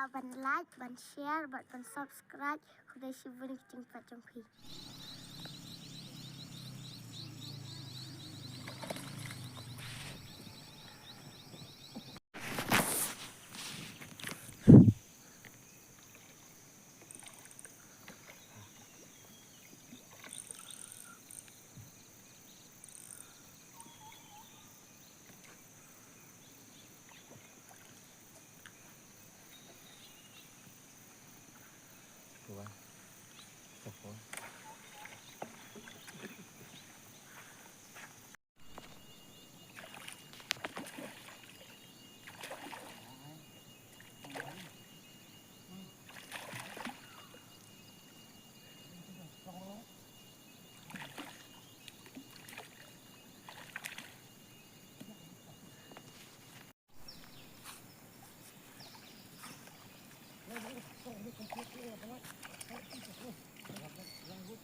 ban like, ban share, ban subscribe. Khuda shivun kiting pachongpi.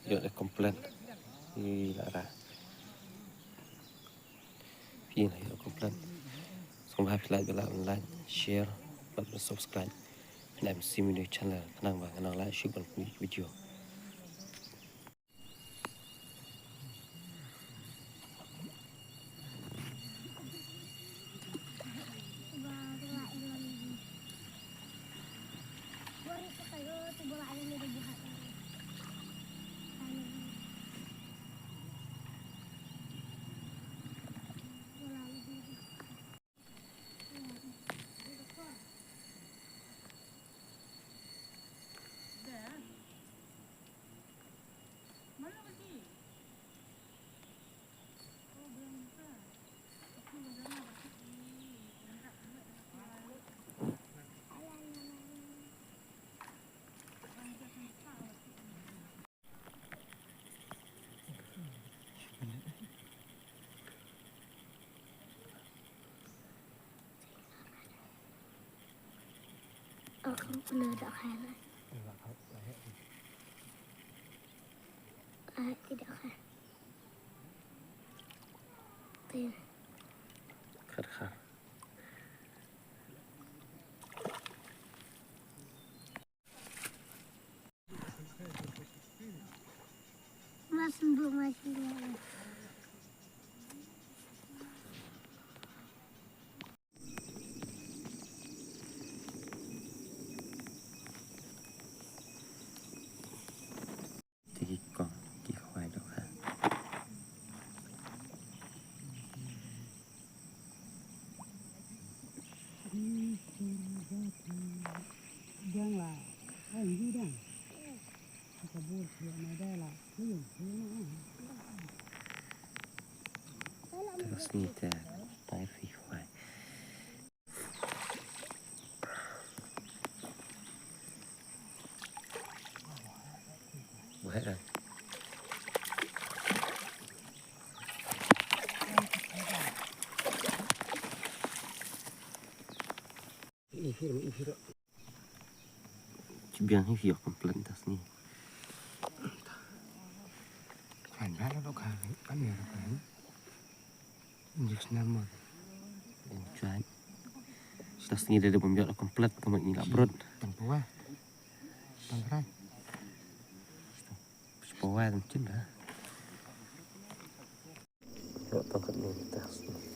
Yuk để komplain thì lại ra phim này komplain xong hai like là like share và subscribe làm sim video channel khả năng lại shoot bằng video Không bener tak khair. Tidak khair. Tin. khát Mas belum masih lagi. thì còn chỉ khoai đâu ha đang là anh đi đang cái buổi chiều này đây là cái gì nữa terus nih teh tai phi khoai hết rồi biang hay việc komplain tas nih khoản ra nó đâu cả cái này là phải nhiều năm rồi yang cuan tas nih dia membuat komplit kemak ni lah perut tầm tua tầm ra sepawa macam dah yuk tangkap ni tas ni